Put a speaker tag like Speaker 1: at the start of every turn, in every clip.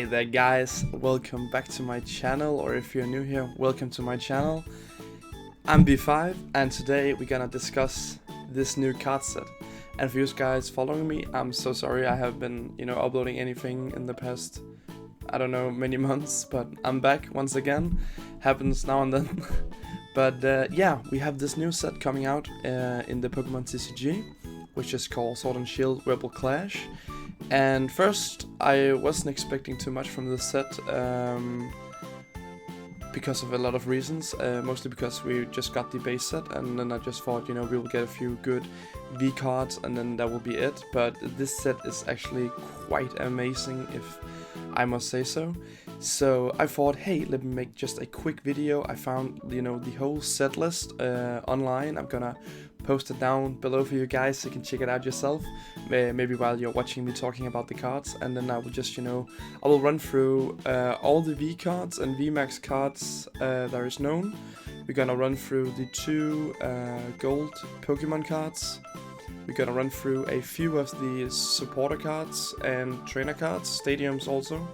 Speaker 1: Hey there guys, welcome back to my channel, or if you're new here, welcome to my channel. I'm V5 and today we're gonna discuss this new card set. And for you guys following me, I'm so sorry I have been, uploading anything in the past, I don't know, many months, but I'm back once again. Happens now and then. But yeah, we have this new set coming out in the Pokemon TCG, which is called Sword and Shield Rebel Clash. And first, I wasn't expecting too much from this set because of a lot of reasons, mostly because we just got the base set, and then I just thought, we will get a few good V cards and then that will be it. But this set is actually quite amazing, if I must say so. So I thought, hey, let me make just a quick video. I found, the whole set list online. I'm gonna post it down below for you guys so you can check it out yourself, maybe while you're watching me talking about the cards. And then I will just, I will run through all the V cards and VMAX cards there is known. We're gonna run through the two gold Pokemon cards. We're gonna run through a few of the supporter cards and trainer cards, stadiums also,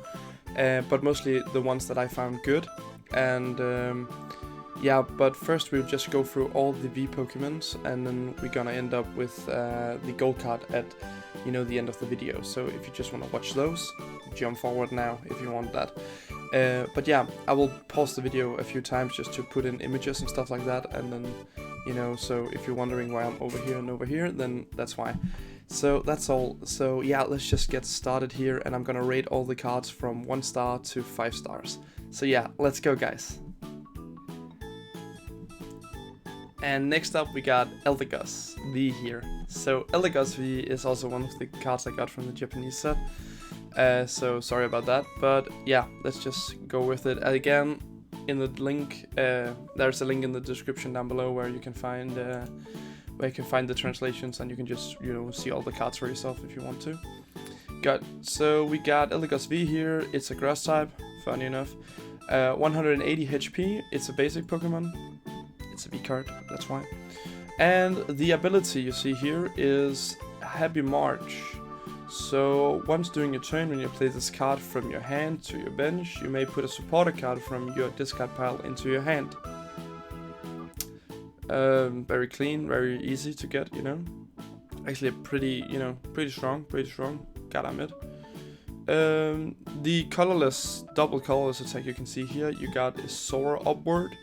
Speaker 1: but mostly the ones that I found good. And yeah, but first we'll just go through all the V Pokemons, and then we're gonna end up with the gold card at, the end of the video. So if you just want to watch those, jump forward now if you want that. But yeah, I will pause the video a few times just to put in images and stuff like that, and then, so if you're wondering why I'm over here and over here, then that's why. So that's all. So yeah, let's just get started here, and I'm gonna rate all the cards from 1 star to 5 stars. So yeah, let's go guys. And next up we got Legaspi V here. So Legaspi V is also one of the cards I got from the Japanese set. So sorry about that, but yeah, let's just go with it. Again, in the link, there's a link in the description down below where you can find the translations, and you can just see all the cards for yourself if you want to. So we got Legaspi V here. It's a grass type, funny enough. 180 HP. It's a basic Pokemon. It's a V card, that's why. And the ability you see here is Happy March. So once during your turn, when you play this card from your hand to your bench, you may put a supporter card from your discard pile into your hand. Very clean, very easy to get, Actually pretty strong, gotta admit. The colorless, double colorless attack you can see here, you got is Soar Upward,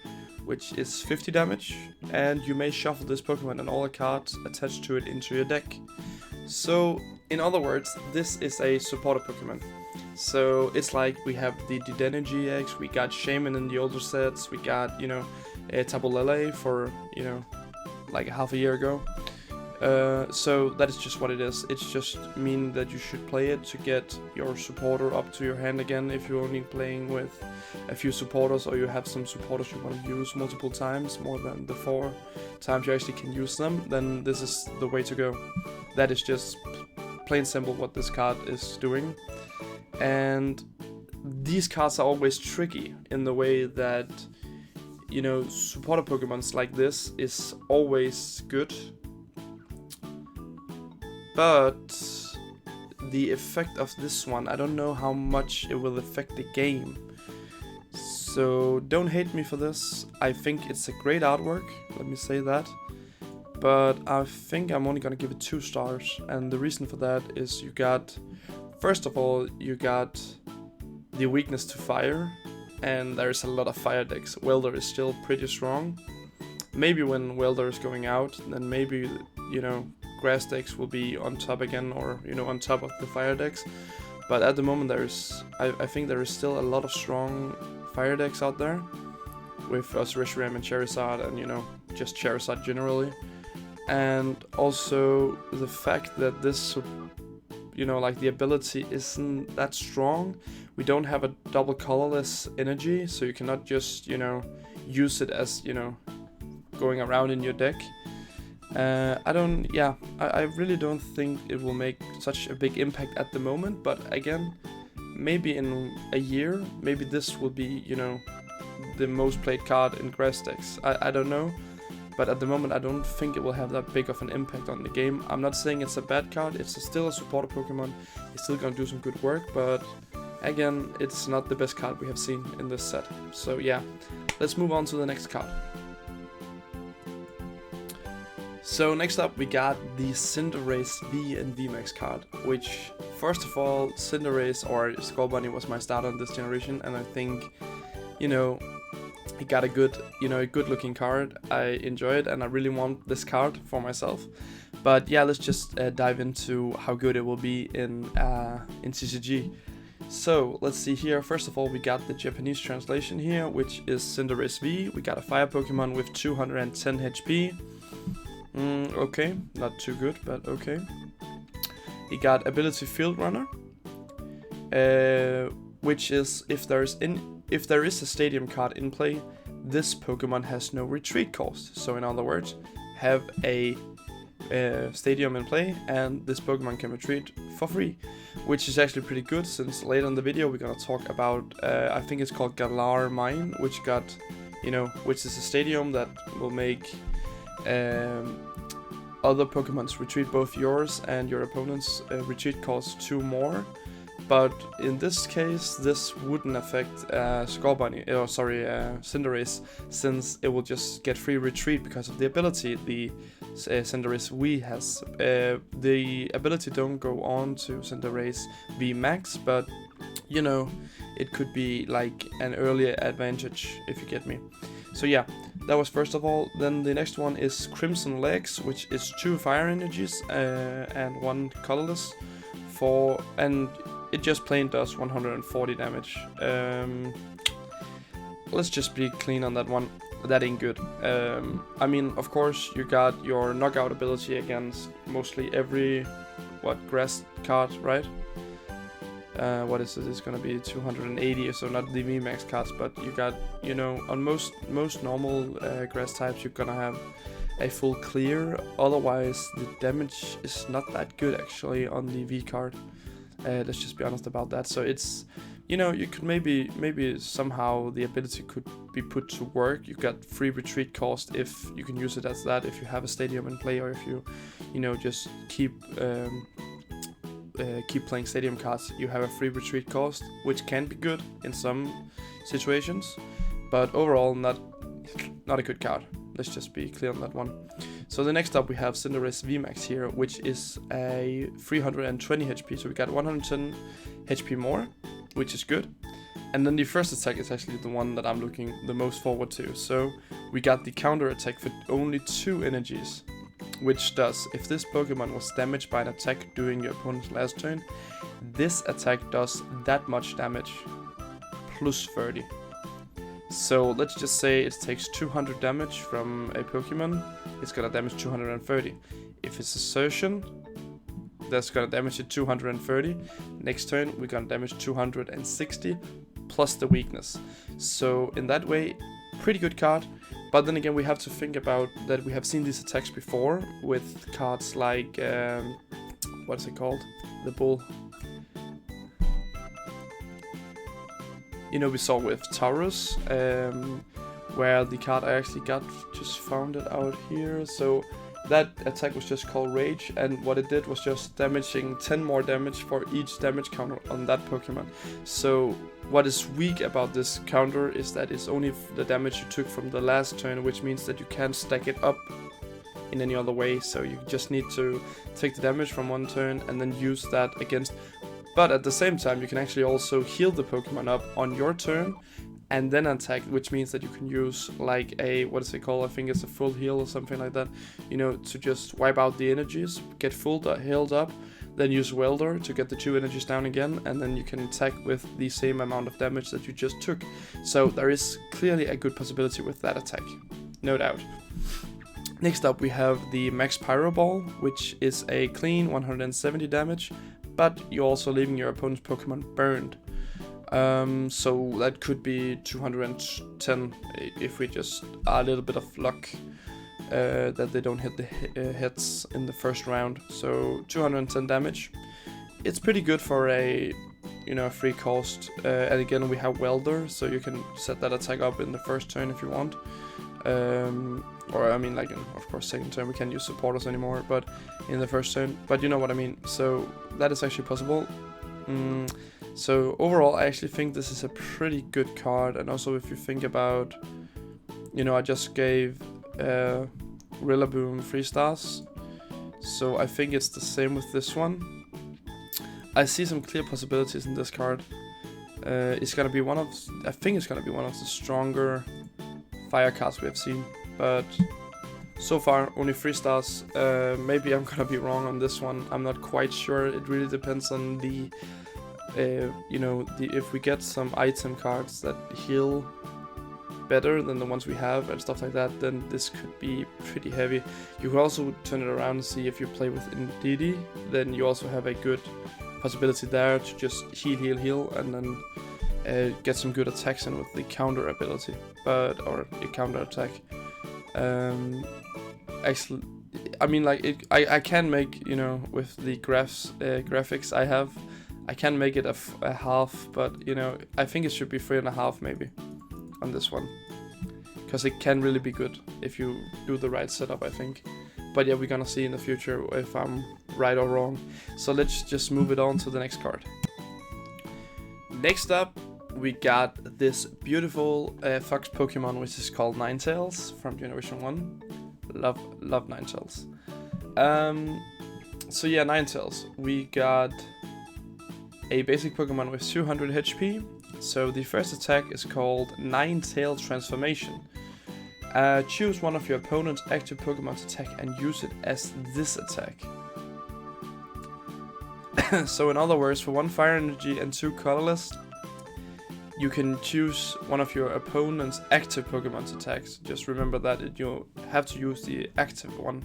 Speaker 1: which is 50 damage, and you may shuffle this Pokemon and all the cards attached to it into your deck. So, in other words, this is a supporter Pokemon. So, it's like we have the Dedenne GX, we got Shaman in the older sets, we got, Tapu Lele for, like half a year ago. So that is just what it is. It's just mean that you should play it to get your supporter up to your hand again. If you're only playing with a few supporters, or you have some supporters you want to use multiple times, more than the 4 times you actually can use them, then this is the way to go. That is just plain simple what this card is doing. And these cards are always tricky in the way that, supporter Pokemons like this is always good. But the effect of this one, I don't know how much it will affect the game. So don't hate me for this. I think it's a great artwork, let me say that. But I think I'm only gonna give it 2 stars. And the reason for that is first of all, you got the weakness to fire. And there's a lot of fire decks. Welder is still pretty strong. Maybe when Welder is going out, then maybe, grass decks will be on top again, or on top of the fire decks. But at the moment I think there is still a lot of strong fire decks out there with Reshiram and Charizard, and just Charizard generally. And also the fact that this like the ability isn't that strong. We don't have a double colorless energy, so you cannot just use it as going around in your deck. I really don't think it will make such a big impact at the moment, but again, maybe in a year, maybe this will be, the most played card in grass decks. I don't know, but at the moment I don't think it will have that big of an impact on the game. I'm not saying it's a bad card, it's still a supporter Pokemon, it's still gonna do some good work, but again, it's not the best card we have seen in this set. So yeah, let's move on to the next card. So next up we got the Cinderace V and VMAX card, which first of all, Cinderace or Skull Bunny was my start on this generation, and I think, you know, it got a good, a good looking card. I enjoy it and I really want this card for myself. But yeah, let's just dive into how good it will be in TCG. So let's see here. First of all, we got the Japanese translation here, which is Cinderace V. We got a fire Pokemon with 210 HP. Okay, not too good, but okay. He got ability Field Runner, which is if there is a stadium card in play, this Pokemon has no retreat cost. So in other words, have a stadium in play and this Pokemon can retreat for free, which is actually pretty good, since later in the video we're gonna talk about I think it's called Galar Mine, which got, which is a stadium that will make other Pokemons retreat both yours and your opponent's retreat cost 2 more. But in this case, this wouldn't affect Cinderace, since it will just get free retreat because of the ability the Cinderace V has. The ability don't go on to Cinderace VMAX, but it could be like an earlier advantage, if you get me. So yeah, that was first of all. Then the next one is Crimson Legs, which is 2 fire energies and 1 colorless, and it just plain does 140 damage. Let's just be clean on that one. That ain't good. I mean, of course, you got your knockout ability against mostly every grass card, right? What is it? It's gonna be 280, so not the VMAX cards, but you got, on most normal grass types, you're gonna have a full clear. Otherwise, the damage is not that good actually on the V card. Let's just be honest about that. So it's, you could maybe somehow the ability could be put to work. You got free retreat cost if you can use it as that, if you have a stadium in play, or if you, just keep playing stadium cards, you have a free retreat cost, which can be good in some situations, but overall not a good card. Let's just be clear on that one. So the next up we have Cinderace VMAX here, which is a 320 HP, so we got 110 HP more, which is good. And then the first attack is actually the one that I'm looking the most forward to. So we got the counter attack for only 2 energies, which does, if this Pokemon was damaged by an attack during your opponent's last turn, this attack does that much damage, plus 30. So let's just say it takes 200 damage from a Pokemon, it's gonna damage 230. If it's Assertion, that's gonna damage it 230. Next turn, we're gonna damage 260, plus the weakness. So in that way, pretty good card. But then again, we have to think about that we have seen these attacks before with cards like, what is it called? The Bull. We saw with Taurus, where the card I actually just found it out here. So that attack was just called Rage, and what it did was just damaging 10 more damage for each damage counter on that Pokemon. So what is weak about this counter is that it's only the damage you took from the last turn, which means that you can't stack it up in any other way. So you just need to take the damage from one turn and then use that against. But at the same time, you can actually also heal the Pokemon up on your turn and then attack, which means that you can use like a, what is it called? I think it's a full heal or something like that, to just wipe out the energies, get full healed up, then use Welder to get the 2 energies down again, and then you can attack with the same amount of damage that you just took. So there is clearly a good possibility with that attack, no doubt. Next up we have the Max Pyro Ball, which is a clean 170 damage, but you're also leaving your opponent's Pokemon burned. So that could be 210 if we just are a little bit of luck that they don't hit the hits in the first round. So 210 damage. It's pretty good for a free cost. And again, we have Welder, so you can set that attack up in the first turn if you want. Or I mean, like of course second turn we can't use supporters anymore, but in the first turn. But you know what I mean. So that is actually possible. So overall, I actually think this is a pretty good card. And also if you think about, you know, I just gave Rillaboom 3 stars. So I think it's the same with this one. I see some clear possibilities in this card. It's gonna be I think it's gonna be one of the stronger fire cards we have seen. But so far, only 3 stars. Maybe I'm gonna be wrong on this one. I'm not quite sure. It really depends on the, you know, if we get some item cards that heal better than the ones we have and stuff like that, then this could be pretty heavy. You could also turn it around and see if you play with Indeedee, then you also have a good possibility there to just heal, and then get some good attacks in with the counter ability, or a counter attack. Actually, I mean, like I can make, you know, with the graphics I have, I can make it a half, but you know, I think it should be 3.5 maybe on this one, because it can really be good if you do the right setup, I think. But yeah, we're gonna see in the future if I'm right or wrong. So let's just move it on to the next card. Next up, we got this beautiful fox Pokemon, which is called Ninetales from Generation 1. Love Ninetales. So yeah, Ninetales. We got a basic Pokemon with 200 HP. So the first attack is called Ninetale Transformation. Choose one of your opponent's active Pokemon's attack and use it as this attack. So in other words, for 1 fire energy and 2 colorless, you can choose one of your opponent's active Pokemon's attacks. Just remember that you have to use the active one.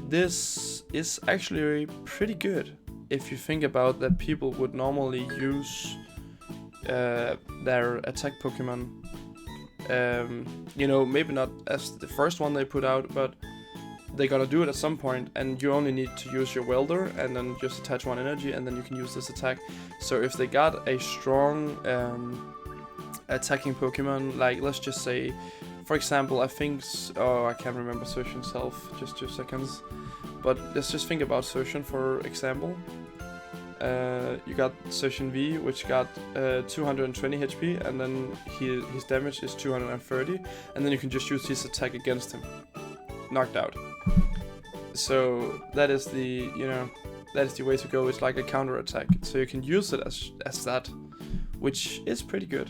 Speaker 1: This is actually pretty good if you think about that people would normally use their attack Pokemon. You know, maybe not as the first one they put out, but they're gonna do it at some point, and you only need to use your welder and then just attach 1 energy, and then you can use this attack. So if they got a strong attacking Pokemon, like let's just say, for example, I think, I can't remember Surgeon Self, just 2 seconds, but let's just think about Surgeon for example. You got Surgeon V, which got 220 HP, and then his damage is 230, and then you can just use his attack against him. Knocked out. So that is the, you know, that is the way to go. It's like a counter attack, so you can use it as that, which is pretty good.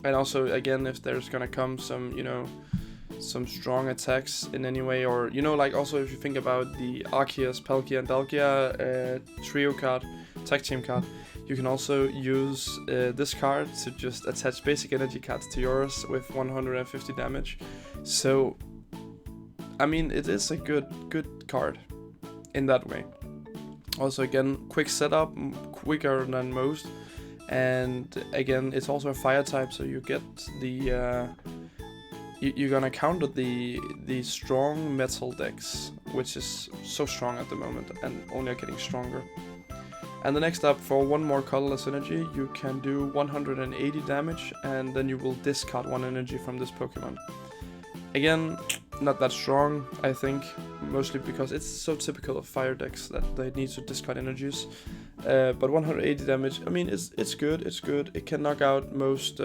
Speaker 1: And also, again, if there's gonna come some, you know, some strong attacks in any way, or you know, like also if you think about the Arceus, Palkia, and Dalkia trio card, tag team card, you can also use this card to just attach basic energy cards to yours with 150 damage. So I mean, it is a good card in that way. Also, again, quick setup, quicker than most, and again, it's also a fire type, so you get the you're gonna counter the strong metal decks, which is so strong at the moment and only are getting stronger. And the next up, for 1 more colorless energy, you can do 180 damage, and then you will discard 1 energy from this Pokemon. Again, not that strong, I think, mostly because it's so typical of fire decks that they need to discard energies. But 180 damage, I mean, it's good. It can knock out most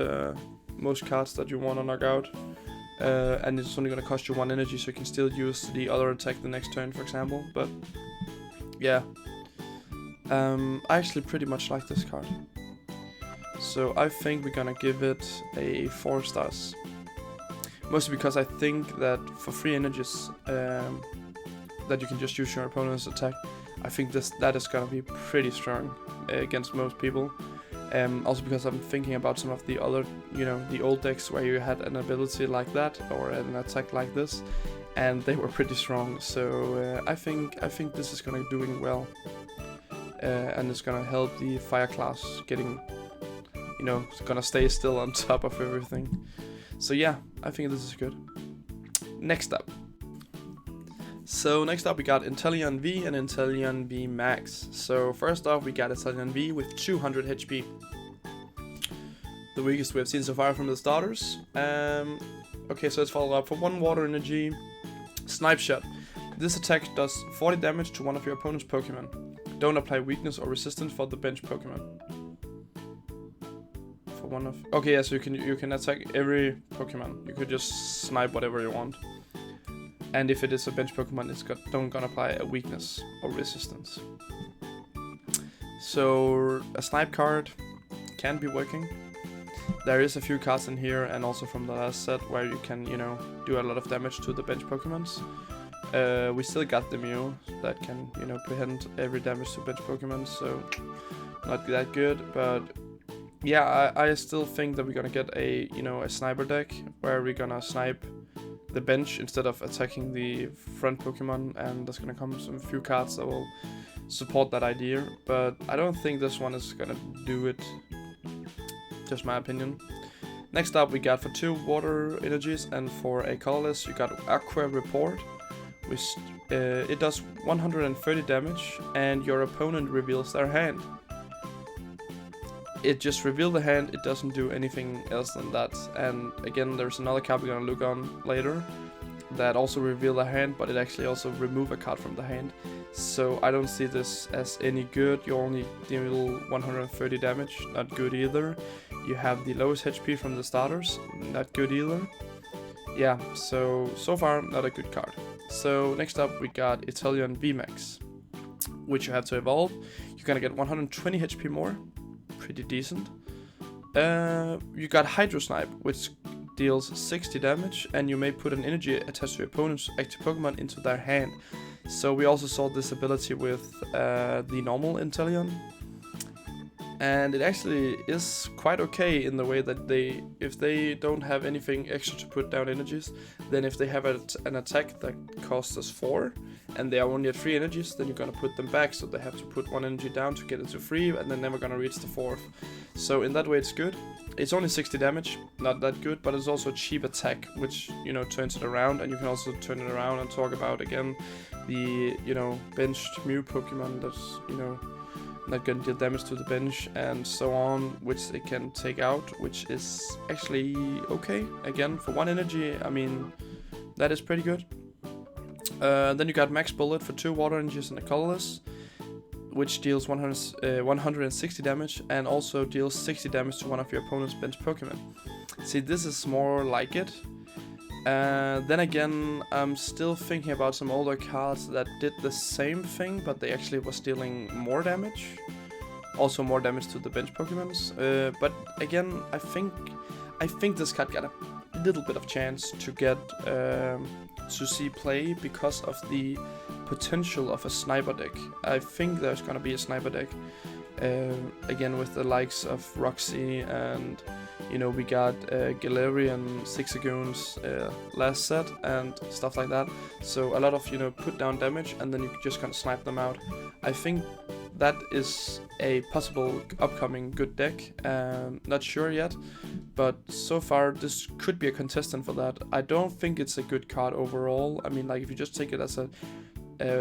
Speaker 1: cards that you want to knock out. And it's only going to cost you 1 energy, so you can still use the other attack the next turn, for example. But yeah, I actually pretty much like this card. So I think we're gonna give it a 4 stars. Mostly because I think that for 3 energies that you can just use your opponent's attack, I think that is gonna be pretty strong against most people. Also because I'm thinking about some of the other, you know, the old decks where you had an ability like that or an attack like this, and they were pretty strong. So I think this is gonna doing well, and it's gonna help the fire class getting, you know, it's gonna stay still on top of everything. So yeah, I think this is good. Next up. So next up we got Untitled V and Untitled VMAX. So first off we got Untitled V with 200 HP. The weakest we have seen so far from the starters. Okay, so let's follow up. For 1 water energy, Snipe Shot. This attack does 40 damage to one of your opponent's Pokemon. Don't apply weakness or resistance for the bench Pokemon. For one of... Okay, yeah, so you can attack every Pokemon. You could just snipe whatever you want. And if it is a bench Pokemon, it's don't gonna apply a weakness or resistance. So a snipe card can be working. There is a few cards in here, and also from the last set, where you can, you know, do a lot of damage to the bench Pokemons. We still got the Mew that can, you know, prevent every damage to bench Pokemon, so not that good. But yeah, I still think that we're gonna get a, you know, a sniper deck where we're gonna snipe the bench instead of attacking the front Pokemon, and there's gonna come some few cards that will support that idea. But I don't think this one is gonna do it. Just my opinion. Next up, we got for 2 water energies, and for a colorless, you got Aqua Report, which it does 130 damage, and your opponent reveals their hand. It just reveals the hand, it doesn't do anything else than that. And again, there's another card we're gonna look on later that also reveal the hand, but it actually also remove a card from the hand. So I don't see this as any good. You only deal 130 damage, not good either. You have the lowest HP from the starters, not good either. Yeah, so far not a good card. So next up we got Untitled VMAX, which you have to evolve. You're gonna get 120 HP more, pretty decent. You got Hydro Snipe, which deals 60 damage, and you may put an energy attached to your opponent's active Pokemon into their hand. So we also saw this ability with the normal Inteleon, and it actually is quite okay in the way that if they don't have anything extra to put down energies, then if they have an attack that costs us 4 and they are only at 3 energies, then you're gonna put them back, so they have to put 1 energy down to get it to 3, and they're never gonna reach the 4th. So in that way it's good. It's only 60 damage, not that good, but it's also a cheap attack, which, you know, turns it around. And you can also turn it around and talk about again the, you know, benched Mew Pokemon that's, you know, not gonna deal damage to the bench and so on, which they can take out, which is actually okay. Again, for 1 energy, I mean, that is pretty good. Then you got Max Bullet for 2 water energies and a colorless, which deals 160 damage and also deals 60 damage to one of your opponent's bench Pokemon. See, this is more like it. Then again, I'm still thinking about some older cards that did the same thing, but they actually was dealing more damage. Also more damage to the bench Pokemons. But again, I think this card got a little bit of chance to get to see play because of the potential of a sniper deck. I think there's gonna be a sniper deck. Again, with the likes of Roxy, and you know, we got Galarian Zigzagoons last set and stuff like that. So a lot of, you know, put down damage, and then you just kind of snipe them out. I think that is a possible upcoming good deck. Not sure yet, but so far this could be a contestant for that. I don't think it's a good card overall. I mean, like, if you just take it as a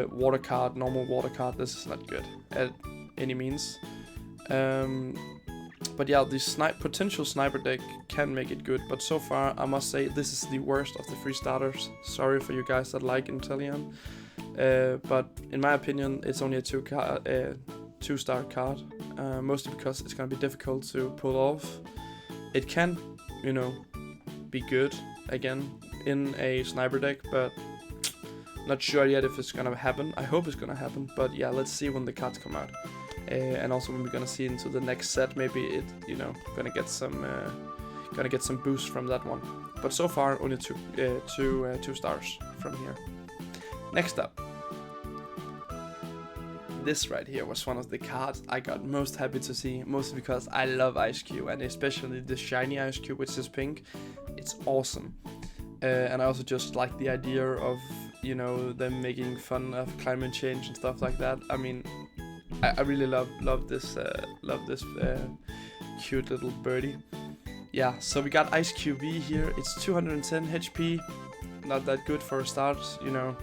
Speaker 1: water card, normal water card, this is not good at any means. But yeah, the potential sniper deck can make it good, but so far I must say this is the worst of the 3 starters. Sorry for you guys that like Inteleon, but in my opinion it's only a 2-star card, mostly because it's gonna be difficult to pull off. It can, you know, be good again in a sniper deck, but not sure yet if it's gonna happen. I hope it's gonna happen, but yeah, let's see when the cards come out. And also when we're gonna see into the next set, maybe it, you know, gonna get some boost from that one. But so far only two stars from here. Next up, this right here was one of the cards I got most happy to see, mostly because I love Ice Cube, and especially the shiny Ice Cube, which is pink. It's awesome. And I also just like the idea of, you know, them making fun of climate change and stuff like that. I mean, I really love this cute little birdie. Yeah, so we got Ice Cube V here. It's 210 HP, not that good for a start, you know.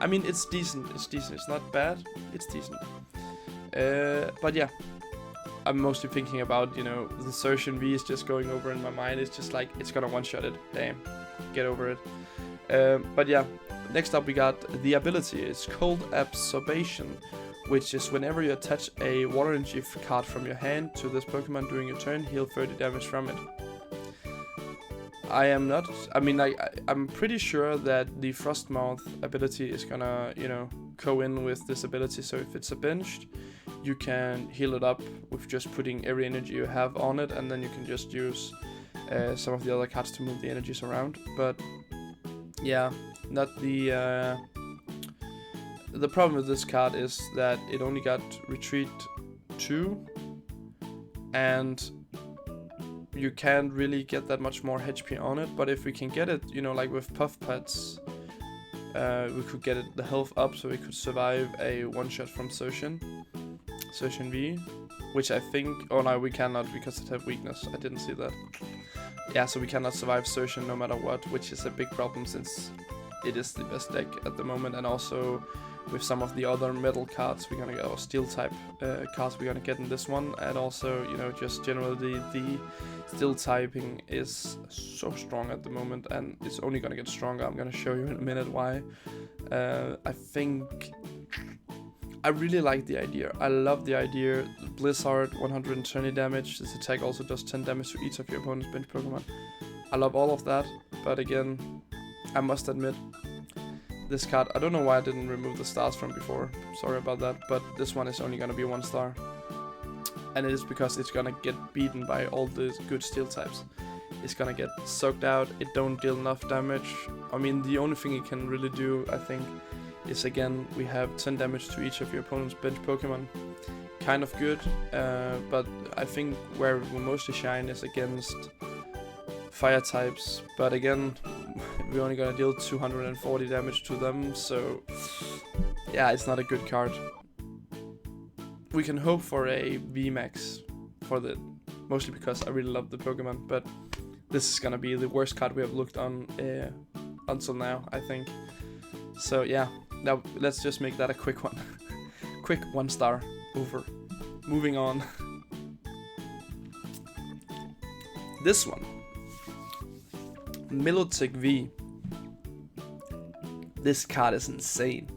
Speaker 1: I mean, it's decent. It's not bad. It's decent. But yeah, I'm mostly thinking about, you know, the Surgeon V is just going over in my mind. It's just like, it's gonna one-shot it. Damn, get over it. But yeah, next up we got the ability. It's Cold Absorption, which is whenever you attach a water energy card from your hand to this Pokemon during your turn, heal 30 damage from it. I'm pretty sure that the Frostmouth ability is gonna, you know, go in with this ability. So if it's a benched, you can heal it up with just putting every energy you have on it, and then you can just use some of the other cards to move the energies around. But yeah, not the problem with this card is that it only got Retreat 2, and you can't really get that much more HP on it. But if we can get it, you know, like with Puff Pads, we could get the health up so we could survive a one-shot from Soshin V, which I think, oh no, we cannot because it have weakness. I didn't see that. Yeah, so we cannot survive Soshin no matter what, which is a big problem since it is the best deck at the moment. And also with some of the other metal cards we're gonna get, or steel type cards we're gonna get in this one, and also, you know, just generally the steel typing is so strong at the moment, and it's only gonna get stronger. I'm gonna show you in a minute why. I think I really like the idea. I love the idea. Blizzard, 120 damage. This attack also does 10 damage to each of your opponent's bench Pokemon. I love all of that, but again, I must admit, this card, I don't know why I didn't remove the stars from before, sorry about that, but this one is only gonna be 1 star. And it is because it's gonna get beaten by all the good steel types. It's gonna get soaked out, it don't deal enough damage. I mean, the only thing it can really do, I think, is again, we have 10 damage to each of your opponent's bench Pokemon. Kind of good, but I think where it will mostly shine is against fire types. But again, we're only gonna deal 240 damage to them, so yeah, it's not a good card. We can hope for a VMAX for the, mostly because I really love the Pokemon, but this is gonna be the worst card we have looked on until now, I think. So yeah, now let's just make that a quick one. Quick 1 star, over. Moving on. This one, Milotic V. This card is insane,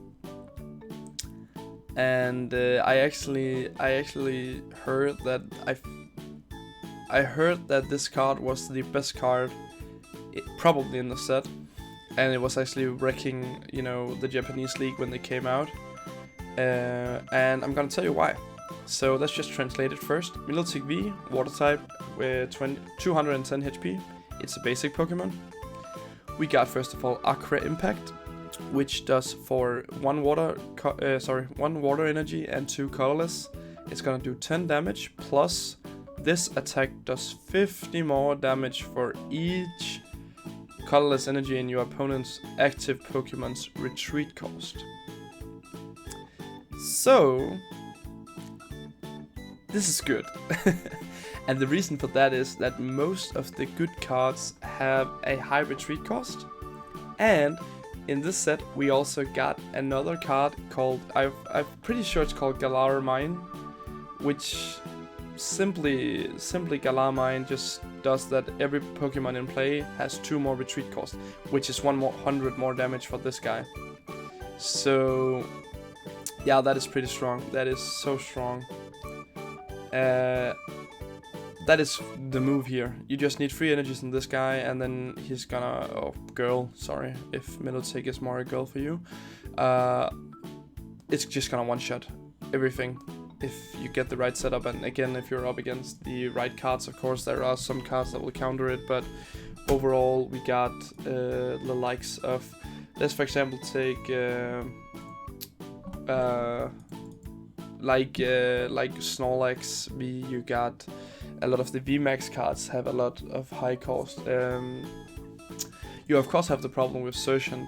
Speaker 1: and I actually heard that I heard that this card was the best card probably in the set, and it was actually wrecking, you know, the Japanese league when they came out, and I'm gonna tell you why. So let's just translate it first. Milotic V, water type with 210 HP. It's a basic Pokemon. We got first of all Acre Impact, which does for 1 water energy and 2 colorless. It's gonna do 10 damage, plus this attack does 50 more damage for each colorless energy in your opponent's active Pokemon's retreat cost. So this is good. And the reason for that is that most of the good cards have a high retreat cost, and in this set we also got another card called, I'm pretty sure it's called Galar Mine, which simply Galar Mine just does that every Pokemon in play has 2 more retreat cost, which is 100 more damage for this guy. So yeah, that is pretty strong. That is so strong. That is the move here. You just need 3 energies in this guy, and then he's gonna, oh, girl, sorry if Milotic is more a girl for you. It's just gonna one-shot everything if you get the right setup, and again, if you're up against the right cards. Of course, there are some cards that will counter it, but overall, we got the likes of, let's for example take like Snorlax V. You got a lot of the VMAX cards have a lot of high cost. You of course have the problem with Soshin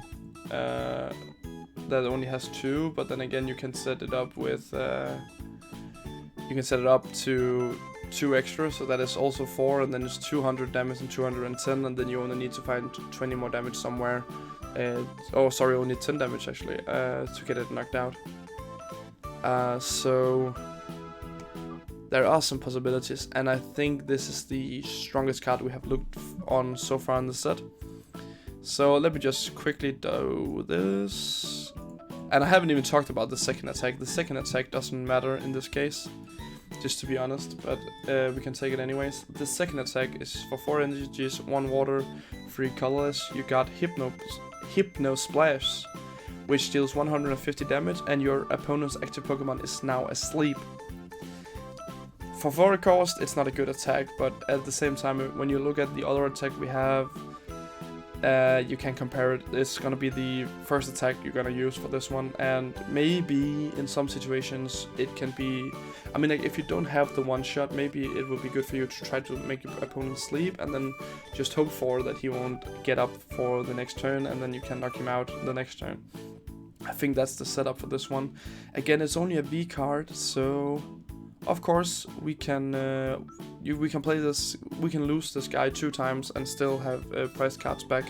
Speaker 1: that only has 2, but then again you can set it up with you can set it up to 2 extra, so that is also 4, and then it's 200 damage and 210, and then you only need to find 20 more damage somewhere. Oh sorry, only 10 damage actually to get it knocked out. So there are some possibilities, and I think this is the strongest card we have looked on so far in the set. So let me just quickly do this. And I haven't even talked about the second attack. The second attack doesn't matter in this case, just to be honest, but we can take it anyways. The second attack is for 4 energies, 1 water, 3 colorless. You got Hypno Splash, which deals 150 damage, and your opponent's active Pokemon is now asleep. For 4 cost, it's not a good attack, but at the same time, when you look at the other attack we have, you can compare it. It's gonna be the first attack you're gonna use for this one, and maybe in some situations it can be, I mean, like, if you don't have the one shot, maybe it would be good for you to try to make your opponent sleep and then just hope for that he won't get up for the next turn, and then you can knock him out the next turn. I think that's the setup for this one. Again, it's only a V card, so of course we can play this. We can lose this guy 2 times and still have prize cards back.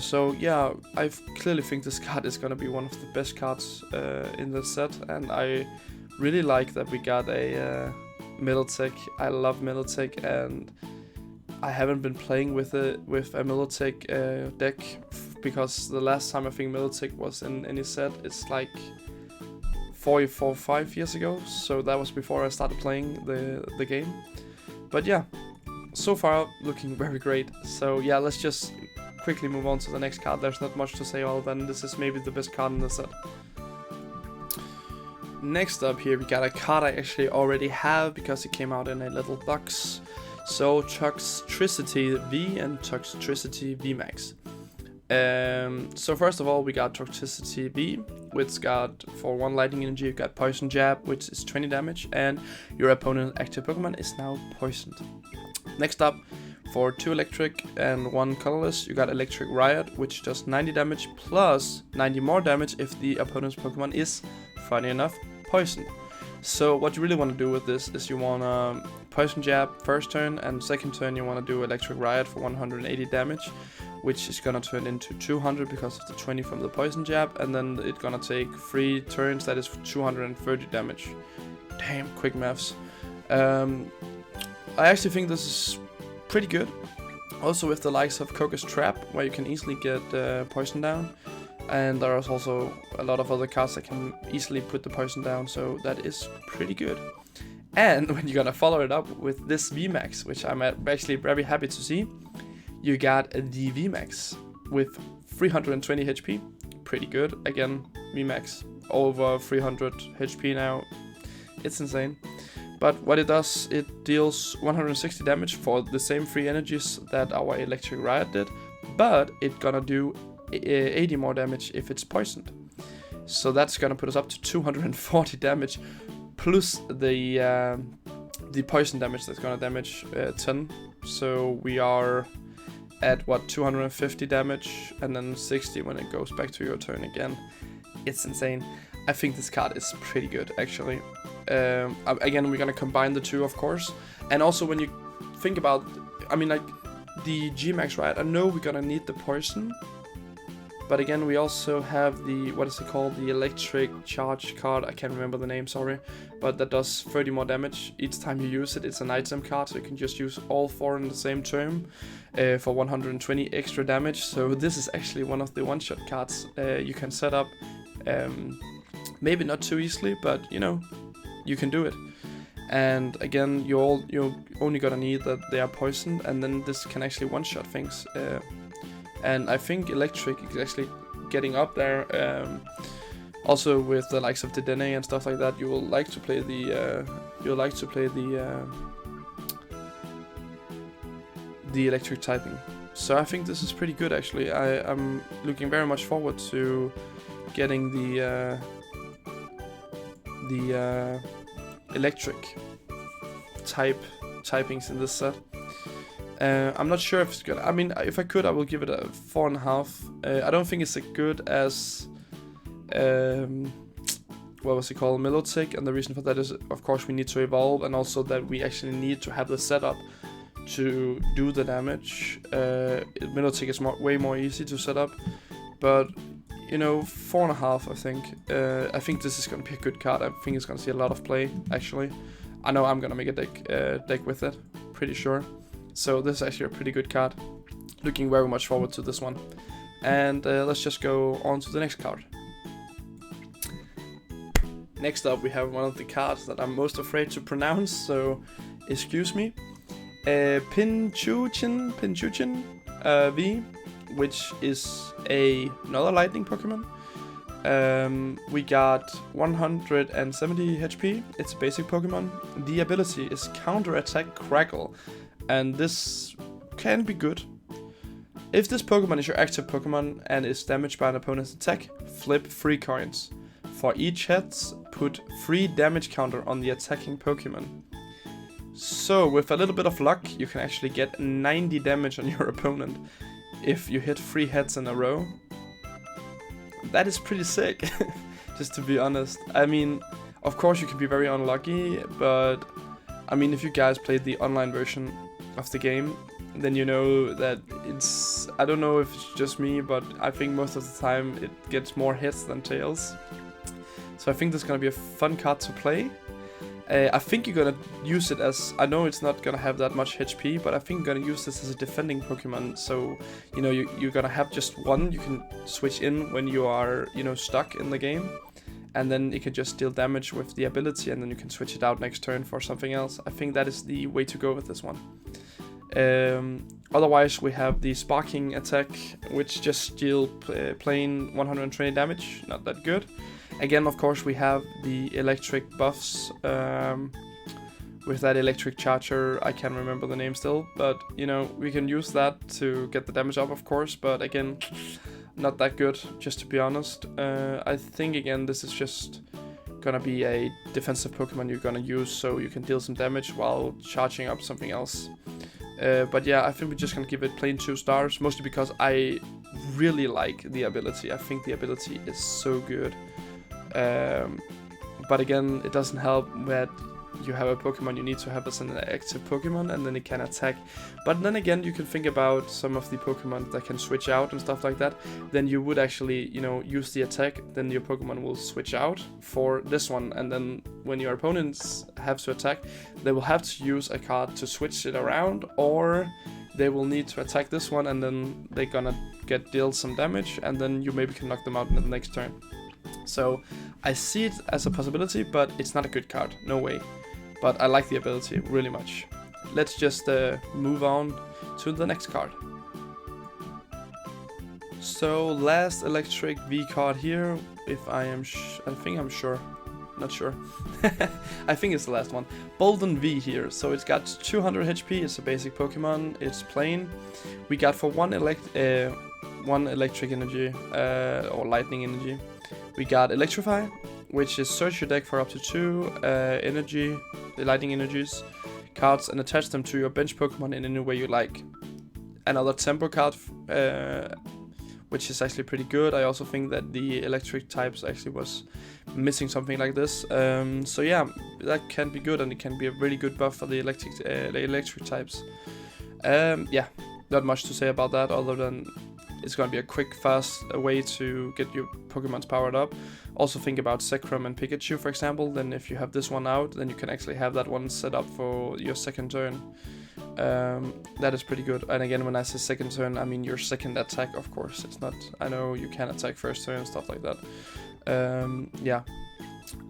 Speaker 1: So yeah, I clearly think this card is gonna be one of the best cards in the set, and I really like that we got a Milotic. I love Milotic, and I haven't been playing with a Milotic deck because the last time I think Milotic was in any set, it's like 4 or 5 years ago, so that was before I started playing the game. But yeah, so far looking very great. So yeah, let's just quickly move on to the next card. There's not much to say other than this is maybe the best card in the set. Next up here we got a card I actually already have because it came out in a little box. So Toxtricity V and Toxtricity VMAX. So first of all, we got Toxtricity V, which got for 1 lightning energy, you got Poison Jab, which is 20 damage, and your opponent's active Pokemon is now poisoned. Next up, for 2 electric and 1 colorless, you got Electric Riot, which does 90 damage plus 90 more damage if the opponent's Pokemon is, funny enough, poisoned. So what you really want to do with this is you want to Poison Jab first turn, and second turn you want to do Electric Riot for 180 damage, which is gonna turn into 200 because of the 20 from the Poison Jab, and then it's gonna take 3 turns, that is 230 damage. Damn, quick maths. I actually think this is pretty good. Also with the likes of Koga's Trap, where you can easily get poison down. And there is also a lot of other cards that can easily put the poison down, so that is pretty good. And when you're gonna follow it up with this VMAX, which I'm actually very happy to see, you got the VMAX with 320 HP, pretty good. Again, VMAX over 300 HP now, it's insane. But what it does, it deals 160 damage for the same 3 energies that our Electric Riot did, but it's gonna do 80 more damage if it's poisoned. So that's gonna put us up to 240 damage, plus the poison damage that's gonna damage 10. So we are at what, 250 damage, and then 60 when it goes back to your turn again. It's insane. I think this card is pretty good actually. Again, we're gonna combine the two, of course, and also when you think about, I mean, like the G-Max, right? I know we're gonna need the poison, but again, we also have the, what is it called, the electric charge card. I can't remember the name, sorry, but that does 30 more damage each time you use it. It's an item card, so you can just use all 4 in the same turn for 120 extra damage. So this is actually one of the one-shot cards you can set up. Maybe not too easily, but you know, you can do it. And again, you're only gonna need that they are poisoned, and then this can actually one-shot things. And I think electric is actually getting up there. Also with the likes of the Dedenne and stuff like that, you will like to play the electric typing. So I think this is pretty good actually. I'm looking very much forward to getting the electric typings in this set. I'm not sure if it's good. I mean, if I could, I will give it a 4.5. I don't think it's as good as what was it called, Milotic, and the reason for that is, of course, we need to evolve, and also that we actually need to have the setup to do the damage. Milotic is way more easy to set up, but you know, 4.5. I think. I think this is gonna be a good card. I think it's gonna see a lot of play. Actually, I know I'm gonna make a deck with it. Pretty sure. So this is actually a pretty good card. Looking very much forward to this one. And let's just go on to the next card. Next up, we have one of the cards that I'm most afraid to pronounce, so excuse me. Pinchuchin V, which is another lightning Pokemon. We got 170 HP. It's a basic Pokemon. The ability is Counter Attack Crackle, and this can be good. If this Pokemon is your active Pokemon and is damaged by an opponent's attack, flip 3 coins. For each hit, put 3 damage counter on the attacking Pokemon. So with a little bit of luck, you can actually get 90 damage on your opponent if you hit 3 hits in a row. That is pretty sick, just to be honest. I mean, of course you can be very unlucky, but I mean, if you guys played the online version of the game, then you know that it's, I don't know if it's just me, but I think most of the time it gets more hits than tails. So I think this is gonna be a fun card to play. I think you're gonna use it as, I know it's not gonna have that much HP, but I think you're gonna use this as a defending Pokemon. So, you know, you're gonna have just one you can switch in when you are, you know, stuck in the game. And then it can just deal damage with the ability, and then you can switch it out next turn for something else. I think that is the way to go with this one. Otherwise, we have the Sparking attack, which just deal plain 120 damage, not that good. Again, of course, we have the electric buffs with that electric charger. I can't remember the name still, but you know, we can use that to get the damage up, of course. But again, not that good, just to be honest. I think again, this is just gonna be a defensive Pokemon you're gonna use, so you can deal some damage while charging up something else. But yeah, I think we're just gonna give it plain 2 stars, mostly because I really like the ability. I think the ability is so good. But again, it doesn't help that you have a Pokemon you need to have as an active Pokemon, and then it can attack. But then again, you can think about some of the Pokemon that can switch out and stuff like that. Then you would actually, you know, use the attack, then your Pokemon will switch out for this one, and then when your opponents have to attack, they will have to use a card to switch it around, or they will need to attack this one, and then they're gonna get dealt some damage, and then you maybe can knock them out in the next turn. So I see it as a possibility, but it's not a good card, no way. But I like the ability really much. Let's just move on to the next card. So last electric V card here, if I am I think I'm sure, not sure. I think it's the last one. Bolden V here, so it's got 200 HP, it's a basic Pokemon, it's plain. We got for one electric energy, or lightning energy. We got Electrify, which is search your deck for up to 2 energy, the lightning energies, cards, and attach them to your bench Pokemon in any way you like. Another tempo card, which is actually pretty good. I also think that the electric types actually was missing something like this. So yeah, that can be good, and it can be a really good buff for the electric types. Yeah, not much to say about that other than it's going to be a quick, fast way to get your Pokemons powered up. Also think about Zekrom and Pikachu, for example. Then if you have this one out, then you can actually have that one set up for your second turn. That is pretty good. And again, when I say second turn, I mean your second attack, of course. It's not, I know you can attack first turn and stuff like that. Yeah.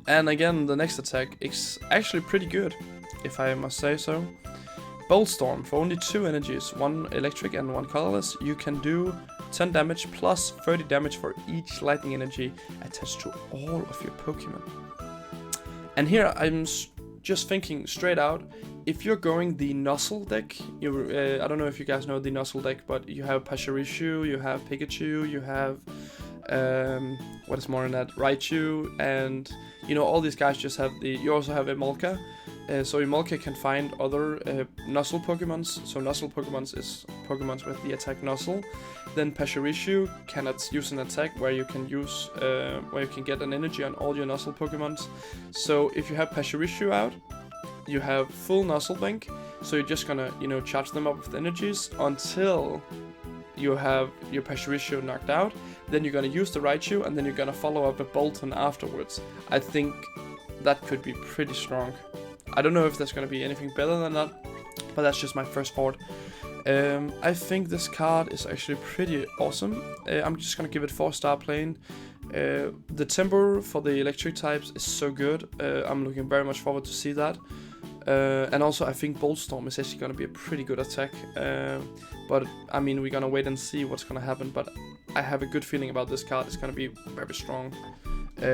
Speaker 1: And again, the next attack is actually pretty good, if I must say so. Boltstorm, for only 2 energies, 1 electric and 1 colorless, you can do 10 damage plus 30 damage for each lightning energy attached to all of your Pokemon. And here I'm just thinking straight out, if you're going the Nuzzle deck, I don't know if you guys know the Nuzzle deck, but you have Pachirisu, you have Pikachu, you have, what is more than that, Raichu, and you know, all these guys just have you also have Emolga. So Emolga can find other Nuzzle Pokemons. So Nuzzle Pokemons is Pokemons with the attack Nuzzle. Then Pachirisu cannot use an attack where you can use where you can get an energy on all your Nuzzle Pokemons. So if you have Pachirisu out, you have full Nuzzle bank. So you're just gonna, you know, charge them up with energies until you have your Pachirisu knocked out. Then you're gonna use the Raichu, and then you're gonna follow up a Bolton afterwards. I think that could be pretty strong. I don't know if there's going to be anything better than that, but that's just my first thought. I think this card is actually pretty awesome. I'm just going to give it 4-star plain. The timber for the electric types is so good. I'm looking very much forward to see that. And also I think Boltstorm is actually going to be a pretty good attack. But I mean, we're going to wait and see what's going to happen. But I have a good feeling about this card. It's going to be very strong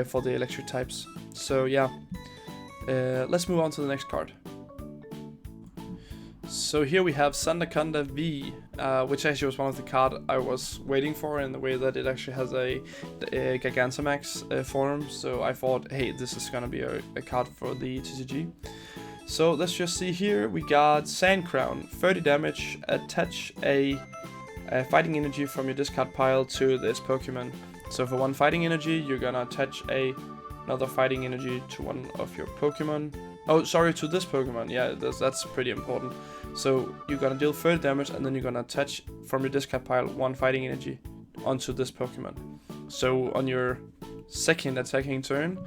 Speaker 1: for the electric types. So yeah, let's move on to the next card. So here we have Sandaconda V, which actually was one of the cards I was waiting for in the way that it actually has a Gigantamax form. So I thought, hey, this is gonna be a card for the TCG. So let's just see here. We got Sand Crown, 30 damage, attach a fighting energy from your discard pile to this Pokemon. So for 1 fighting energy, you're gonna attach another fighting energy to one of your Pokemon. Oh, sorry, to this Pokemon. Yeah, that's pretty important. So you're gonna deal 30 damage, and then you're gonna attach from your discard pile 1 fighting energy onto this Pokemon. So on your second attacking turn,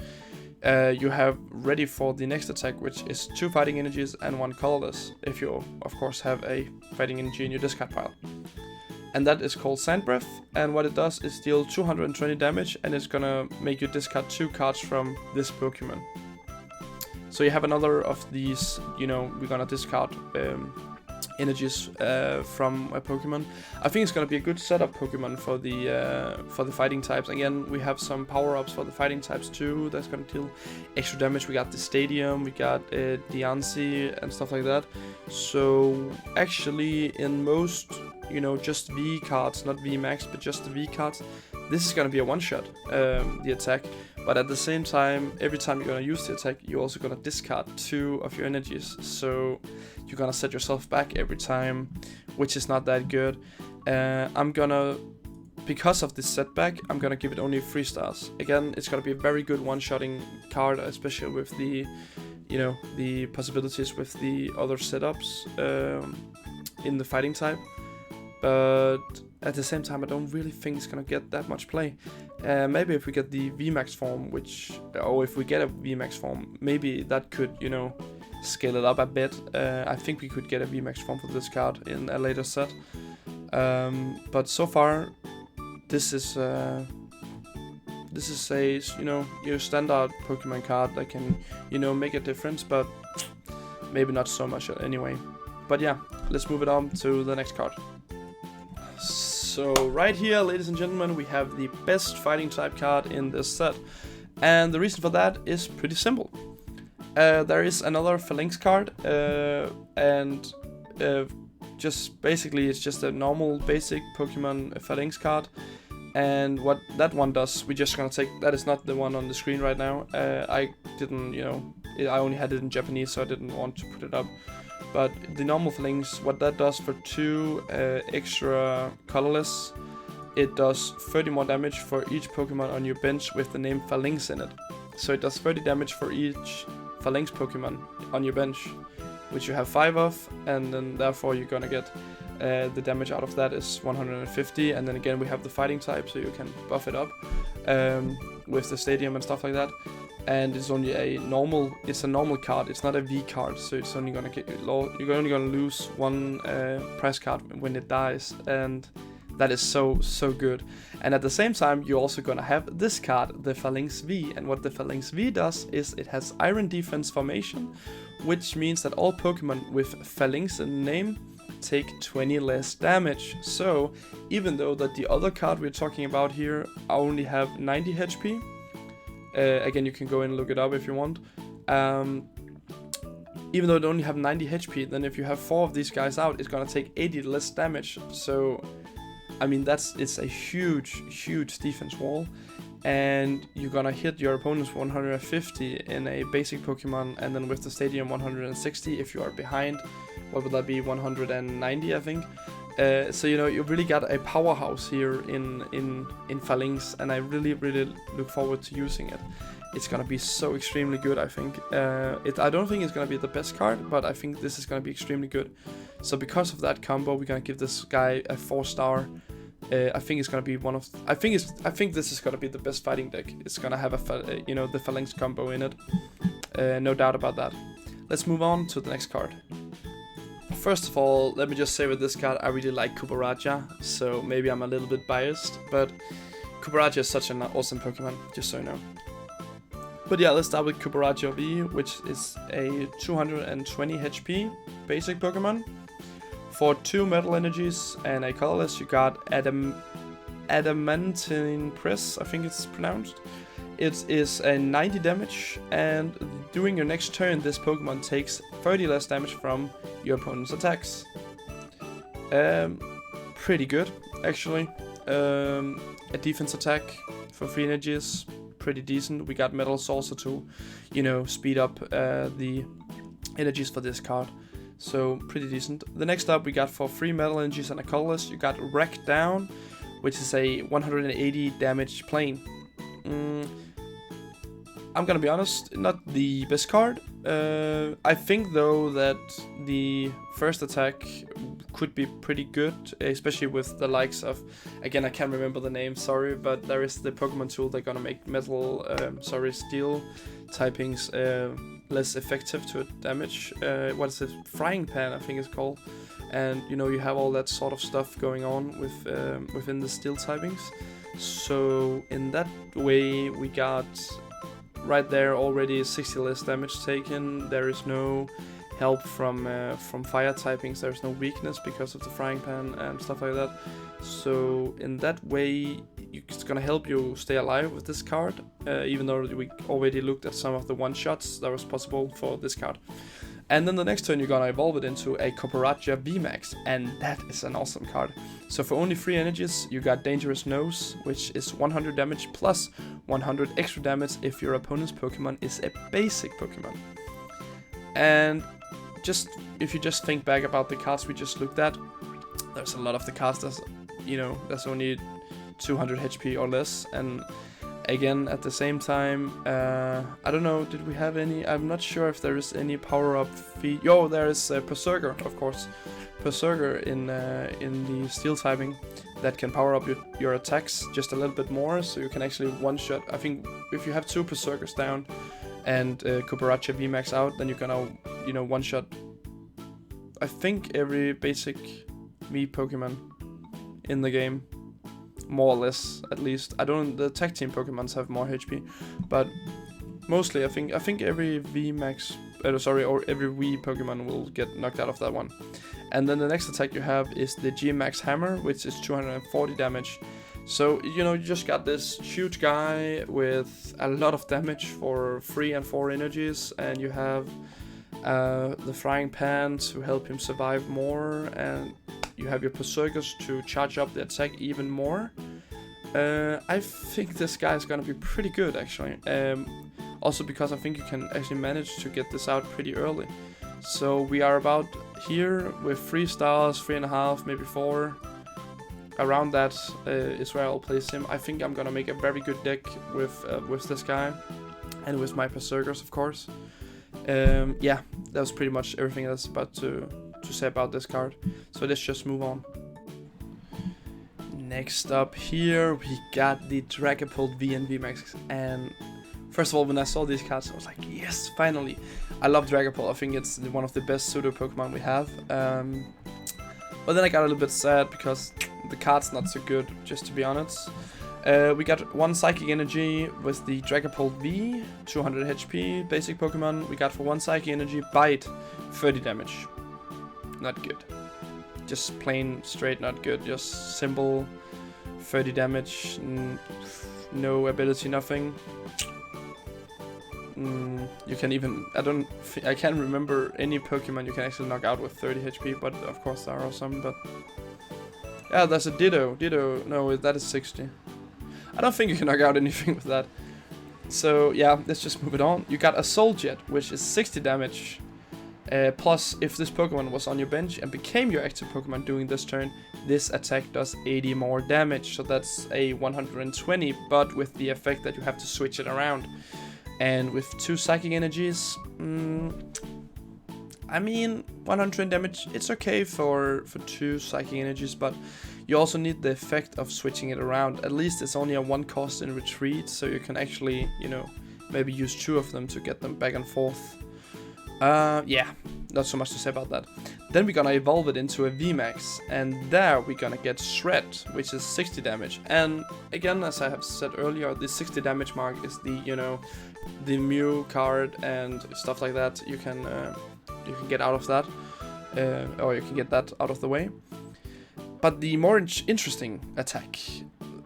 Speaker 1: you have ready for the next attack, which is 2 fighting energies and 1 colorless, if you of course have a fighting energy in your discard pile. And that is called Sand Breath, and what it does is deal 220 damage, and it's gonna make you discard 2 cards from this Pokemon. So you have another of these, you know, we're gonna discard energies from a Pokemon. I think it's gonna be a good setup Pokemon for the fighting types. Again, we have some power-ups for the fighting types too that's gonna deal extra damage. We got the Stadium, we got Diancie and stuff like that. So actually, in most, you know, just V cards, not VMAX, but just the V cards, this is gonna be a one-shot, the attack. But at the same time, every time you're gonna use the attack, you're also gonna discard 2 of your energies. So you're gonna set yourself back every time, which is not that good. I'm gonna, because of this setback, I'm gonna give it only 3 stars. Again, it's gonna be a very good one-shotting card, especially with the, you know, the possibilities with the other setups in the fighting type. But at the same time, I don't really think it's gonna get that much play. Maybe if we get the VMAX form, or if we get a VMAX form, maybe that could, you know, scale it up a bit. I think we could get a VMAX form for this card in a later set. But so far, this is a, you know, your standard Pokemon card that can, you know, make a difference, but maybe not so much anyway. But yeah, let's move it on to the next card. So right here, ladies and gentlemen, we have the best fighting type card in this set. And the reason for that is pretty simple. There is another Phalanx card, and just basically it's just a normal basic Pokemon Phalanx card. And what that one does, we're just gonna take, that is not the one on the screen right now. I didn't, you know, I only had it in Japanese, so I didn't want to put it up. But the normal Phalanx, what that does for 2 extra colorless, it does 30 more damage for each Pokemon on your bench with the name Phalanx in it. So it does 30 damage for each Phalanx Pokemon on your bench, which you have 5 of, and then therefore you're gonna get the damage out of that is 150. And then again, we have the fighting type, so you can buff it up with the Stadium and stuff like that. And it's only a normal, it's a normal card, it's not a V card, so it's only gonna get, you're only gonna lose 1 prize card when it dies, and that is so good. And at the same time, you're also gonna have this card, the Phalanx V, and what the Phalanx V does is it has Iron Defense formation, which means that all Pokemon with Phalanx in the name take 20 less damage. So even though that the other card we're talking about here only have 90 HP, again, you can go and look it up if you want. Even though they only have 90 HP, then if you have 4 of these guys out, it's gonna take 80 less damage. So, I mean, it's a huge defense wall. And you're gonna hit your opponents 150 in a basic Pokemon, and then with the Stadium 160 if you are behind. What would that be? 190, I think. So you know, you really got a powerhouse here in Phalanx, and I really look forward to using it. It's gonna be so extremely good, I think. I don't think it's gonna be the best card, but I think this is gonna be extremely good. So because of that combo, we're gonna give this guy a 4-star. I think it's gonna be one of. I think this is gonna be the best fighting deck. It's gonna have you know, the Phalanx combo in it. No doubt about that. Let's move on to the next card. First of all, let me just say with this card, I really like Kubaraja, so maybe I'm a little bit biased, but Copperajah is such an awesome Pokemon, just so you know. But yeah, let's start with Copperajah V, which is a 220 HP basic Pokemon. For 2 Metal Energies and a colorless, you got Adamantine Press, I think it's pronounced. It is a 90 damage, and during your next turn, this Pokemon takes 30 less damage from your opponent's attacks. Pretty good, actually. A defense attack for 3 energies, pretty decent. We got Metal Saucer to, you know, speed up the energies for this card. So, pretty decent. The next up, we got for 3 Metal Energies and a colorless, you got Wreck Down, which is a 180 damage plane. I'm gonna be honest, not the best card. I think though that the first attack could be pretty good, especially with the likes of, again I can't remember the name, sorry, but there is the Pokemon tool that's gonna make steel typings less effective to damage. What is it? Frying Pan, I think it's called. And you know, you have all that sort of stuff going on with within the steel typings. So in that way, we got right there already 60 less damage taken. There is no help from fire typings. There's no weakness because of the Frying Pan and stuff like that. So in that way, it's gonna help you stay alive with this card. Even though we already looked at some of the one-shots that was possible for this card. And then the next turn you're gonna evolve it into a Copperajah VMAX, and that is an awesome card. So for only 3 energies, you got Dangerous Nose, which is 100 damage plus 100 extra damage if your opponent's Pokemon is a basic Pokemon. And just if you just think back about the cards we just looked at, there's a lot of the cards that's, you know, that's only 200 HP or less, and again, at the same time, I don't know, did we have any? I'm not sure if there is any power-up feat. Yo, there is Berserker, of course. Berserker in the steel typing that can power up your attacks just a little bit more, so you can actually one-shot. I think if you have 2 Berserkers down and Copperajah VMAX out, then you're gonna, you know, one-shot, I think, every basic V Pokemon in the game. More or less, at least. I don't. The tag team Pokemons have more HP, but mostly I think every VMAX, or every V Pokemon will get knocked out of that one. And then the next attack you have is the G-Max Hammer, which is 240 damage. So you know, you just got this huge guy with a lot of damage for 3 and 4 energies, and you have the Frying Pan to help him survive more, and you have your Berserkers to charge up the attack even more. I think this guy is gonna be pretty good, actually. Also because I think you can actually manage to get this out pretty early. So we are about here with 3 stars, 3.5, maybe 4. Around that is where I'll place him. I think I'm gonna make a very good deck with this guy, and with my Berserkers, of course. Yeah, that was pretty much everything that's about to say about this card. So let's just move on. Next up here, we got the Dragapult V and VMAX. And first of all, when I saw these cards, I was like, yes, finally. I love Dragapult. I think it's one of the best pseudo Pokemon we have. But then I got a little bit sad because the card's not so good, just to be honest. We got 1 Psychic Energy with the Dragapult V, 200 HP, basic Pokemon. We got for 1 Psychic Energy, Bite, 30 damage. Not good. Just plain straight not good. Just simple 30 damage, no ability, nothing. You can even, I can't remember any Pokemon you can actually knock out with 30 HP, but of course there are some, but yeah, there's a Ditto, no, that is 60. I don't think you can knock out anything with that. So yeah, let's just move it on. You got a Soul Jet, which is 60 damage. Plus, if this Pokemon was on your bench and became your active Pokemon during this turn, this attack does 80 more damage. So that's a 120, but with the effect that you have to switch it around. And with 2 Psychic Energies, I mean, 100 damage, it's okay for 2 Psychic Energies, but you also need the effect of switching it around. At least it's only a 1 cost in retreat, so you can actually, you know, maybe use 2 of them to get them back and forth. Yeah, not so much to say about that. Then we're gonna evolve it into a VMAX, and there we're gonna get Shred, which is 60 damage. And again, as I have said earlier, the 60 damage mark is the, you know, the Mew card and stuff like that. You can get out of that, or you can get that out of the way. But the more interesting attack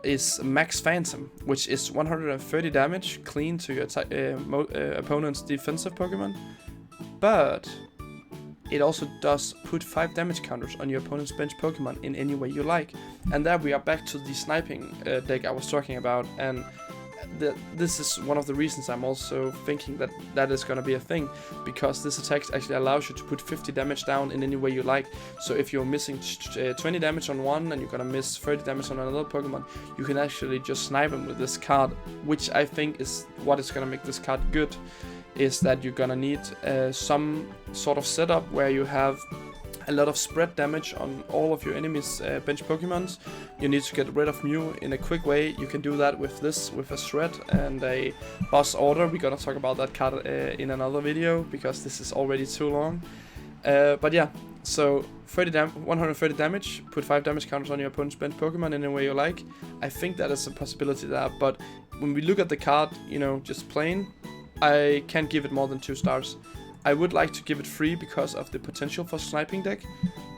Speaker 1: is Max Phantom, which is 130 damage clean to your opponent's defensive Pokemon, but it also does put 5 damage counters on your opponent's bench Pokemon in any way you like. And there we are back to the sniping deck I was talking about, and this is one of the reasons I'm also thinking that that is gonna be a thing, because this attack actually allows you to put 50 damage down in any way you like. So if you're missing 20 damage on one and you're gonna miss 30 damage on another Pokemon, you can actually just snipe them with this card, which I think is what is gonna make this card good, is that you're gonna need some sort of setup where you have a lot of spread damage on all of your enemies' bench Pokemons. You need to get rid of Mew in a quick way. You can do that with this, with a Shred and a Boss Order. We're gonna talk about that card in another video, because this is already too long. But yeah, so 130 damage, put 5 damage counters on your opponent's bench Pokemon in any way you like. I think that is a possibility there, but when we look at the card, you know, just plain, I can't give it more than 2 stars. I would like to give it 3 because of the potential for sniping deck,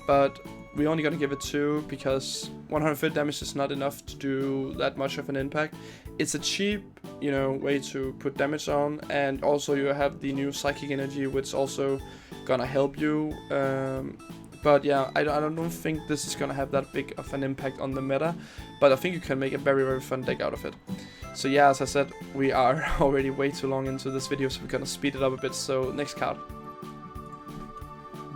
Speaker 1: but we're only gonna give it 2 because 130 damage is not enough to do that much of an impact. It's a cheap, you know, way to put damage on, and also you have the new Psychic Energy, which also gonna help you. But yeah, I don't think this is gonna have that big of an impact on the meta, but I think you can make a very, very fun deck out of it. So yeah, as I said, we are already way too long into this video, so we're gonna speed it up a bit. So next card.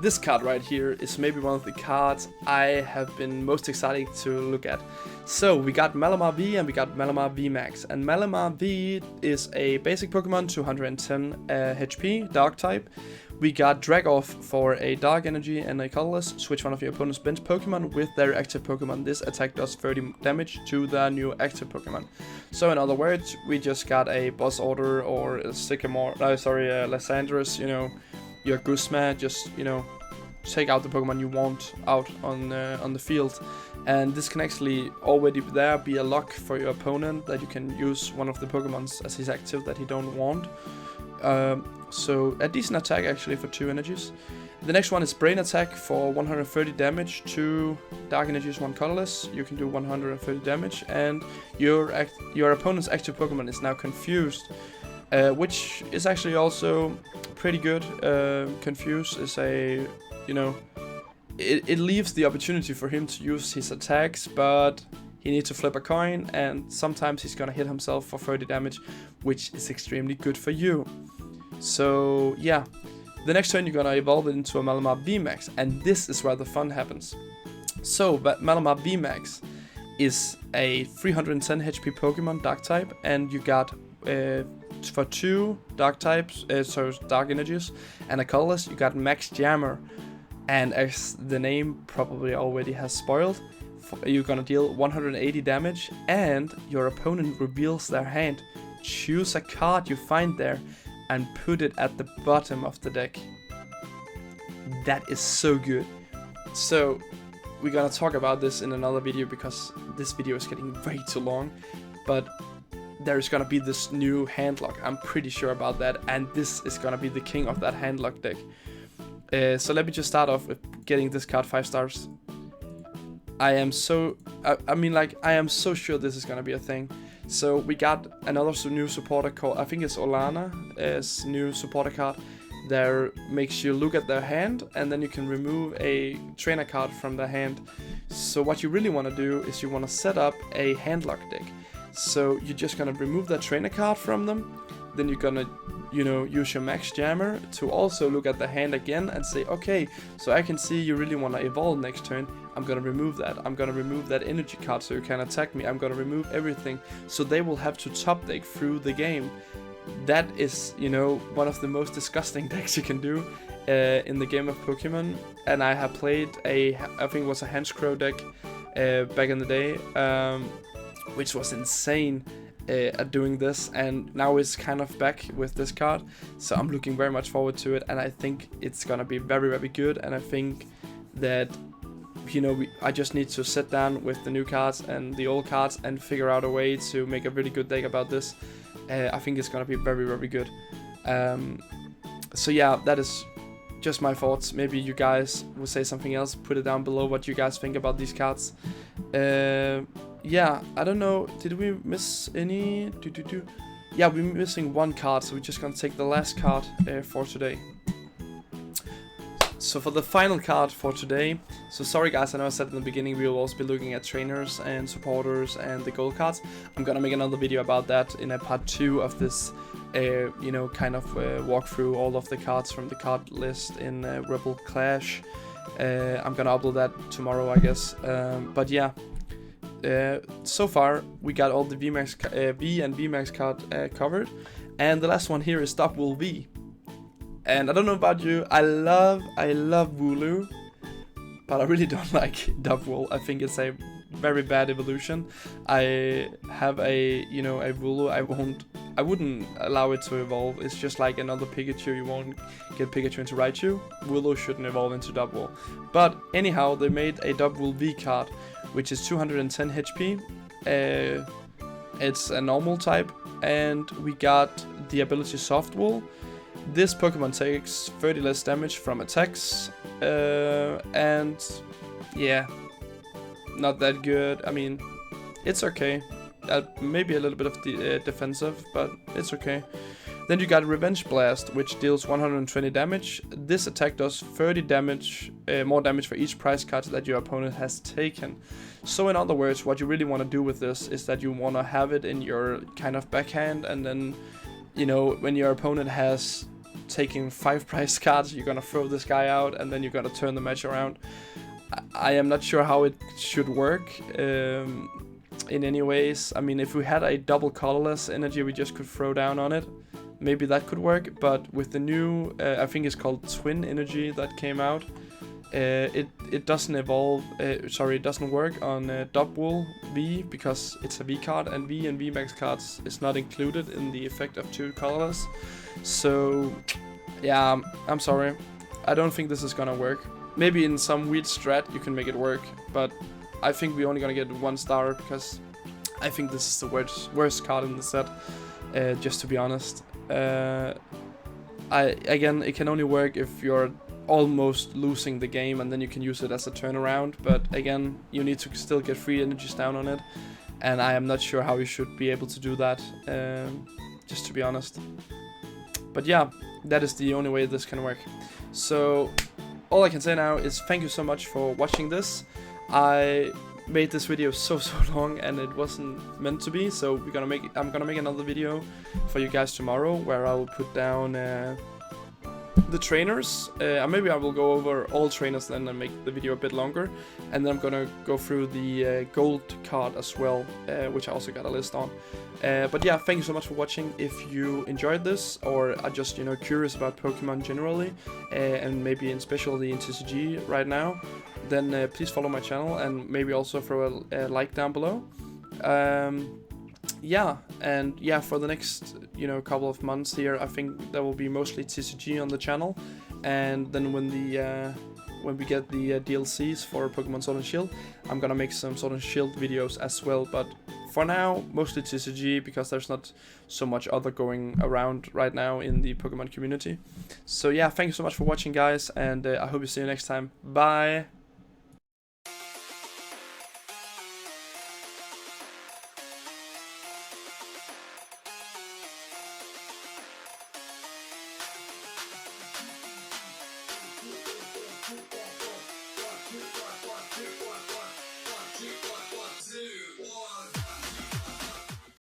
Speaker 1: This card right here is maybe one of the cards I have been most excited to look at. So we got Malamar V and we got Malamar VMAX. And Malamar V is a basic Pokemon, 210 HP, Dark type. We got Drag Off for a Dark Energy and a Colorless. Switch one of your opponent's bench Pokemon with their active Pokemon. This attack does 30 damage to their new active Pokemon. So in other words, we just got a Boss Order or a Lysandrus, you know, your Guzma, just, you know, take out the Pokemon you want out on the field. And this can actually already there be a lock for your opponent, that you can use one of the Pokemons as his active that he don't want. So a decent attack actually for 2 energies. The next one is Brain Attack for 130 damage, 2 Dark Energies, 1 Colorless. You can do 130 damage, and your opponent's active Pokemon is now confused, which is actually also pretty good. Confuse is a, you know, it leaves the opportunity for him to use his attacks, but he needs to flip a coin, and sometimes he's gonna hit himself for 30 damage, which is extremely good for you. So yeah, the next turn you're gonna evolve it into a Malamar VMAX, and this is where the fun happens. So Malamar VMAX is a 310 HP Pokemon, Dark type, and you got for 2 Dark types, Dark Energies, and a Colorless, you got Max Jammer. And as the name probably already has spoiled, you're gonna deal 180 damage, and your opponent reveals their hand. Choose a card you find there and put it at the bottom of the deck. That is so good. So we're gonna talk about this in another video, because this video is getting way too long, but there's gonna be this new handlock, I'm pretty sure about that, and this is gonna be the king of that handlock deck. So let me just start off with getting this card 5 stars. I am so sure this is gonna be a thing. So we got another new supporter called, I think it's Olana's new supporter card, that makes you look at their hand, and then you can remove a trainer card from their hand. So what you really want to do is you want to set up a handlock deck. So you're just gonna remove that trainer card from them, then you're gonna, you know, use your Max Jammer to also look at the hand again and say, okay, so I can see you really want to evolve next turn. I'm gonna remove that. I'm gonna remove that energy card so you can attack me. I'm gonna remove everything, so they will have to top deck through the game. That is, you know, one of the most disgusting decks you can do in the game of Pokemon. And I have played I think it was a Handscrow deck back in the day, which was insane at doing this, and now it's kind of back with this card, so I'm looking very much forward to it, and I think it's gonna be very, very good, and I think that, you know, I just need to sit down with the new cards and the old cards and figure out a way to make a really good deck about this. I think it's gonna be very, very good. So yeah, that is just my thoughts. Maybe you guys will say something else. Put it down below what you guys think about these cards. Yeah, I don't know. Did we miss any? Yeah, we're missing one card, so we're just gonna take the last card for today. So for the final card for today, so sorry guys, I know I said in the beginning we will also be looking at trainers and supporters and the gold cards. I'm gonna make another video about that in a part 2 of this, you know, kind of walk through all of the cards from the card list in Rebel Clash. I'm gonna upload that tomorrow, I guess. But yeah, so far we got all the VMAX, V and VMAX card covered, and the last one here is Double V. And I don't know about you, I love Wooloo, but I really don't like Dubwool. I think it's a very bad evolution. I have a, you know, a Wooloo. I wouldn't allow it to evolve. It's just like another Pikachu. You won't get Pikachu into Raichu. Wooloo shouldn't evolve into Dubwool. But anyhow, they made a Dubwool V card, which is 210 HP. It's a normal type, and we got the ability Soft Wool. This Pokemon takes 30 less damage from attacks, and yeah, not that good. I mean, it's okay. Maybe a little bit of defensive, but it's okay. Then you got Revenge Blast, which deals 120 damage. This attack does 30 damage, more damage for each prize card that your opponent has taken. So in other words, what you really want to do with this is that you want to have it in your kind of backhand, and then, you know, when your opponent has taking 5 prize cards, you're gonna throw this guy out, and then you're gonna turn the match around. I am not sure how it should work in any ways. I mean, if we had a double colorless energy we just could throw down on it, maybe that could work. But with the new, I think it's called Twin Energy that came out, it doesn't evolve. Sorry, it doesn't work on Dubwool V because it's a V card, and V and VMAX cards is not included in the effect of 2 colorless. So yeah, I'm sorry. I don't think this is gonna work. Maybe in some weird strat you can make it work, but I think we're only gonna get 1 star because I think this is the worst card in the set. Just to be honest. Again, it can only work if you're almost losing the game, and then you can use it as a turnaround. But again, you need to still get 3 energies down on it, and I am not sure how you should be able to do that. Just to be honest. But yeah, that is the only way this can work. So all I can say now is thank you so much for watching this. I made this video so long, and it wasn't meant to be, so I'm gonna make another video for you guys tomorrow where I will put down the trainers. Maybe I will go over all trainers then and make the video a bit longer, and then I'm gonna go through the gold card as well, which I also got a list on. But yeah, thank you so much for watching. If you enjoyed this, or are just, you know, curious about Pokemon generally, and maybe in specially in TCG right now, then please follow my channel, and maybe also throw a like down below. Yeah, and yeah, for the next, you know, couple of months here, I think there will be mostly TCG on the channel, and then when we get the DLCs for Pokemon Sword and Shield, I'm gonna make some Sword and Shield videos as well. But for now, mostly TCG, because there's not so much other going around right now in the Pokemon community. So yeah, thank you so much for watching, guys, and I hope to see you next time. Bye!